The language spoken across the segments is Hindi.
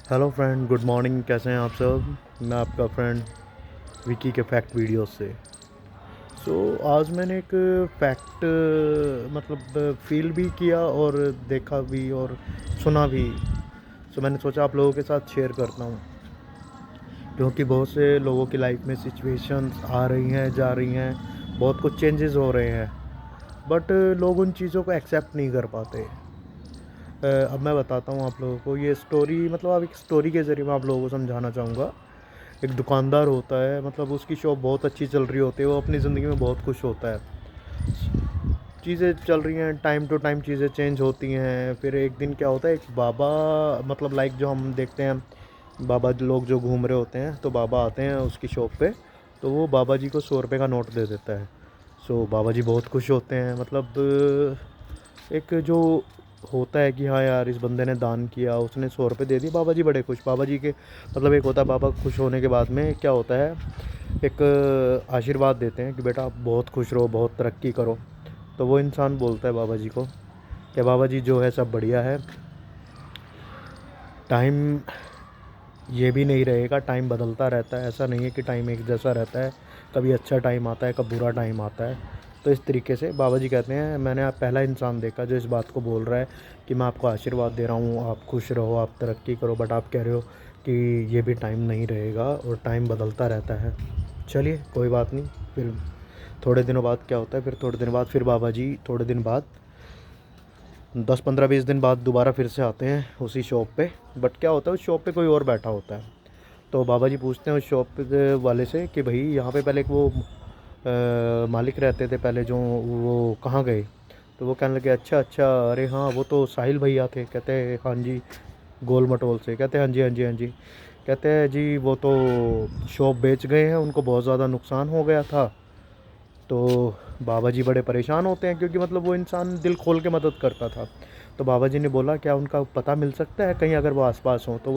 Hello friend, good morning. कैसे हैं आप सब? मैं आपका फ्रेंड विकी के फैक्ट वीडियो से। आज मैंने एक फैक्ट फील भी किया और देखा भी और सुना भी। मैंने सोचा आप लोगों के साथ शेयर करता हूँ, क्योंकि बहुत से लोगों की लाइफ में सिचुएशंस आ रही हैं, जा रही हैं, बहुत कुछ चेंजेस हो रहे हैं, बट लोग उन चीज़ों को एक्सेप्ट नहीं कर पाते। अब मैं बताता हूँ आप लोगों को ये स्टोरी। अब एक स्टोरी के ज़रिए मैं आप लोगों को समझाना चाहूँगा। एक दुकानदार होता है, उसकी शॉप बहुत अच्छी चल रही होती है, वो अपनी ज़िंदगी में बहुत खुश होता है। चीज़ें चल रही हैं, टाइम टू टाइम चीज़ें चेंज होती हैं। फिर एक दिन क्या होता है, एक बाबा लाइक जो हम देखते हैं, बाबा लोग जो घूम रहे होते हैं, तो बाबा आते हैं उसकी शॉप पे। तो वो बाबा जी को 100 रुपये का नोट दे देता है। बाबा जी बहुत खुश होते हैं। एक जो होता है कि हाँ यार, इस बंदे ने दान किया, उसने 100 रुपये दे दिए, बाबा जी बड़े खुश। बाबा जी के एक होता है, बाबा खुश होने के बाद में क्या होता है, एक आशीर्वाद देते हैं कि बेटा आप बहुत खुश रहो, बहुत तरक्की करो। तो वो इंसान बोलता है बाबा जी को कि बाबा जी जो है सब बढ़िया है, टाइम ये भी नहीं रहेगा, टाइम बदलता रहता है, ऐसा नहीं है कि टाइम एक जैसा रहता है। कभी अच्छा टाइम आता है, कभी बुरा टाइम आता है। तो इस तरीके से बाबा जी कहते हैं, मैंने आप पहला इंसान देखा जो इस बात को बोल रहा है कि मैं आपको आशीर्वाद दे रहा हूँ, आप खुश रहो, आप तरक्की करो, बट आप कह रहे हो कि ये भी टाइम नहीं रहेगा और टाइम बदलता रहता है। चलिए कोई बात नहीं। फिर थोड़े दिनों बाद क्या होता है, फिर थोड़े दिन बाद फिर बाबा जी थोड़े दिन बाद 10 15 20 दिन बाद दोबारा फिर से आते हैं उसी शॉप पे। बट क्या होता है, उस शॉप पे कोई और बैठा होता है। तो बाबा जी पूछते हैं उस शॉप के वाले से कि भाई यहाँ पे पहले एक वो मालिक रहते थे पहले, जो वो कहाँ गए? तो वो कहने लगे, अच्छा अच्छा, अरे हाँ वो तो साहिल भैया थे। कहते हैं हाँ जी, गोल मटोल से। कहते हैं हाँ जी हाँ जी हाँ जी। कहते हैं जी वो तो शॉप बेच गए हैं, उनको बहुत ज़्यादा नुकसान हो गया था। तो बाबा जी बड़े परेशान होते हैं, क्योंकि वो इंसान दिल खोल के मदद करता था। तो बाबा जी ने बोला, क्या उनका पता मिल सकता है कहीं, अगर वो आसपास हो? तो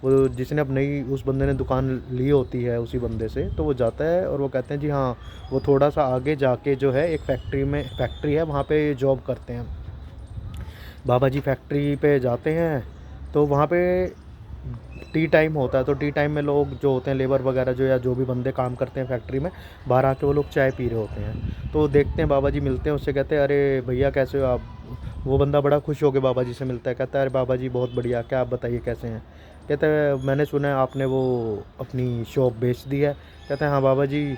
वो जिसने अब नई उस बंदे ने दुकान ली होती है उसी बंदे से, तो वो जाता है और वो कहते हैं जी हाँ, वो थोड़ा सा आगे जाके जो है एक फैक्ट्री है, वहाँ पे जॉब करते हैं। बाबा जी फैक्ट्री पे जाते हैं, तो वहाँ पे टी टाइम होता है। तो टी टाइम में लोग जो होते हैं, लेबर वगैरह जो, या जो भी बंदे काम करते हैं फैक्ट्री में, बाहर आके वो लोग चाय पी रहे होते हैं। तो देखते हैं बाबा जी, मिलते हैं उससे, कहते हैं अरे भैया कैसे हो आप? वो बंदा बड़ा खुश हो के बाबा जी से मिलता है, कहता है अरे बाबा जी बहुत बढ़िया, क्या आप बताइए कैसे हैं? कहते हैं मैंने सुना है आपने वो अपनी शॉप बेच दी है। कहते हैं हाँ बाबा जी,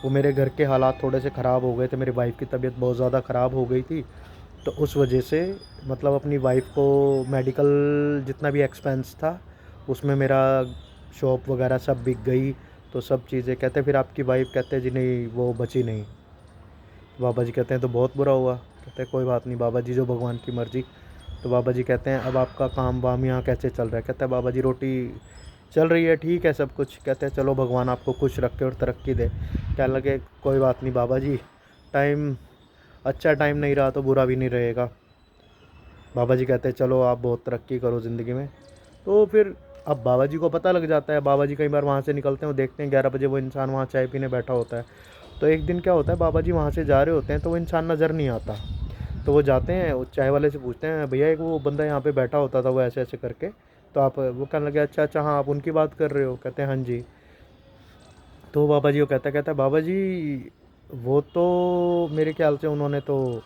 वो मेरे घर के हालात थोड़े से ख़राब हो गए थे, मेरी वाइफ़ की तबीयत बहुत ज़्यादा ख़राब हो गई थी। तो उस वजह से अपनी वाइफ़ को मेडिकल जितना भी एक्सपेंस था, उसमें मेरा शॉप वगैरह सब बिक गई। तो सब चीज़ें, कहते हैं फिर आपकी वाइफ़, कहते हैं जी नहीं वो बची नहीं। बाबा जी कहते हैं तो बहुत बुरा हुआ। कहते हैं कोई बात नहीं बाबा जी, जो भगवान की मर्ज़ी। तो बाबा जी कहते हैं अब आपका काम वाम यहाँ कैसे चल रहा है? कहता है बाबा जी रोटी चल रही है, ठीक है सब कुछ। कहते हैं चलो भगवान आपको खुश रखे और तरक्की दे। कहने लगे कोई बात नहीं बाबा जी, टाइम अच्छा टाइम नहीं रहा तो बुरा भी नहीं रहेगा। बाबा जी कहते हैं चलो आप बहुत तरक्की करो ज़िंदगी में। तो फिर अब बाबा जी को पता लग जाता है। बाबा जी कई बार वहाँ से निकलते हैं, वो देखते हैं 11 बजे वो इंसान वहाँ चाय पीने बैठा होता है। तो एक दिन क्या होता है, बाबा जी वहाँ से जा रहे होते हैं, तो वो इंसान नज़र नहीं आता। तो वो जाते हैं, वो चाय वाले से पूछते हैं, भैया एक वो बंदा यहाँ पे बैठा होता था, वो ऐसे ऐसे करके। तो आप, वो कहने लगे अच्छा अच्छा हाँ, आप उनकी बात कर रहे हो? कहते हैं हाँ जी। तो बाबा जी को कहता है बाबा जी, वो तो मेरे ख्याल से उन्होंने तो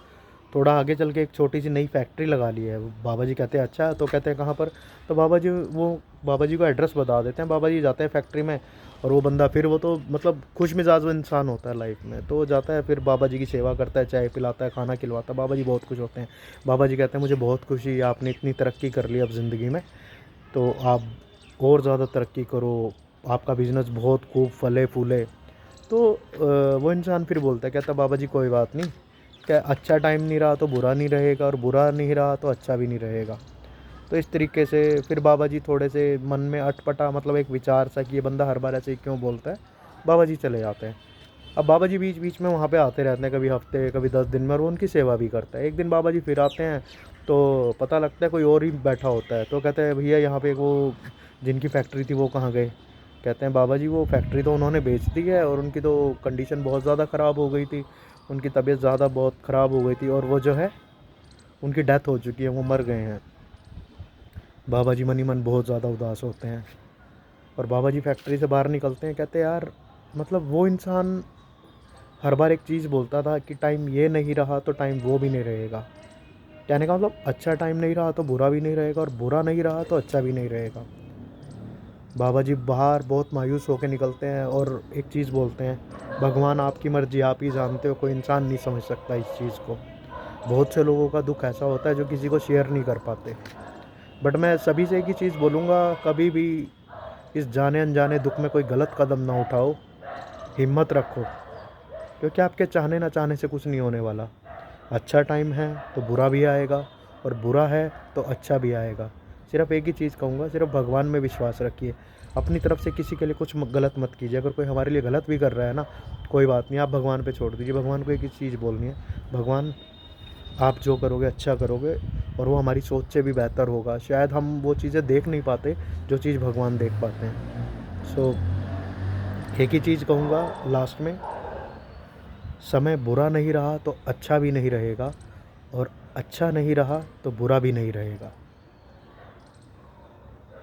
थोड़ा आगे चल के एक छोटी सी नई फैक्ट्री लगा ली है। बाबा जी कहते हैं अच्छा, तो कहते हैं कहाँ पर? तो बाबा जी को एड्रेस बता देते हैं। बाबा जी जाते हैं फैक्ट्री में, और वो बंदा फिर वो तो खुश मिजाज इंसान होता है लाइफ में, तो वो जाता है फिर बाबा जी की सेवा करता है, चाय पिलाता है, खाना खिलवाता है। बाबा जी बहुत खुश होते हैं। बाबा जी कहते हैं मुझे बहुत खुशी है, आपने इतनी तरक्की कर ली अब ज़िंदगी में, तो आप और ज़्यादा तरक्की करो, आपका बिज़नेस बहुत खूब फले फूले। तो वो इंसान फिर बोलता है, कहता बाबा जी कोई बात नहीं, क्या अच्छा टाइम नहीं रहा तो बुरा नहीं रहेगा, और बुरा नहीं रहा तो अच्छा भी नहीं रहेगा। तो इस तरीके से फिर बाबा जी थोड़े से मन में अटपटा, एक विचार सा कि ये बंदा हर बार ऐसे ही क्यों बोलता है, बाबा जी चले जाते हैं। अब बाबा जी बीच बीच में वहाँ पे आते रहते हैं, कभी हफ्ते कभी 10 दिन में, और वो उनकी सेवा भी करता है। एक दिन बाबा जी फिर आते हैं, तो पता लगता है कोई और ही बैठा होता है। तो कहते हैं भैया यहाँ पे वो जिनकी फैक्ट्री थी वो कहाँ गए? कहते हैं बाबा जी वो फैक्ट्री तो उन्होंने बेच दी है, और उनकी तो कंडीशन बहुत ज़्यादा ख़राब हो गई थी, उनकी तबीयत ज़्यादा बहुत ख़राब हो गई थी, और वो जो है उनकी डेथ हो चुकी है, वो मर गए हैं। बाबा जी मन ही मन बहुत ज़्यादा उदास होते हैं। और बाबा जी फैक्ट्री से बाहर निकलते हैं, कहते हैं यार मतलब वो इंसान हर बार एक चीज़ बोलता था कि टाइम ये नहीं रहा तो टाइम वो भी नहीं रहेगा। कहने का मतलब अच्छा टाइम नहीं रहा तो बुरा भी नहीं रहेगा, और बुरा नहीं रहा तो अच्छा भी नहीं रहेगा। बाबा जी बाहर बहुत मायूस होकर निकलते हैं और एक चीज़ बोलते हैं, भगवान आपकी मर्ज़ी आप ही जानते हो, कोई इंसान नहीं समझ सकता इस चीज़ को। बहुत से लोगों का दुःख ऐसा होता है जो किसी को शेयर नहीं कर पाते। बट मैं सभी से एक ही चीज़ बोलूँगा, कभी भी इस जाने अनजाने दुःख में कोई गलत कदम ना उठाओ, हिम्मत रखो, क्योंकि आपके चाहने ना चाहने से कुछ नहीं होने वाला। अच्छा टाइम है तो बुरा भी आएगा, और बुरा है तो अच्छा भी आएगा। सिर्फ़ एक ही चीज़ कहूँगा, सिर्फ़ भगवान में विश्वास रखिए। अपनी तरफ से किसी के लिए कुछ गलत मत कीजिए। अगर कोई हमारे लिए गलत भी कर रहा है ना, कोई बात नहीं, आप भगवान पे छोड़ दीजिए। भगवान को एक ही चीज़ बोलनी है, भगवान आप जो करोगे अच्छा करोगे, और वो हमारी सोच से भी बेहतर होगा। शायद हम वो चीज़ें देख नहीं पाते जो चीज़ भगवान देख पाते हैं। सो एक ही चीज़ कहूँगा लास्ट में, समय बुरा नहीं रहा तो अच्छा भी नहीं रहेगा, और अच्छा नहीं रहा तो बुरा भी नहीं रहेगा।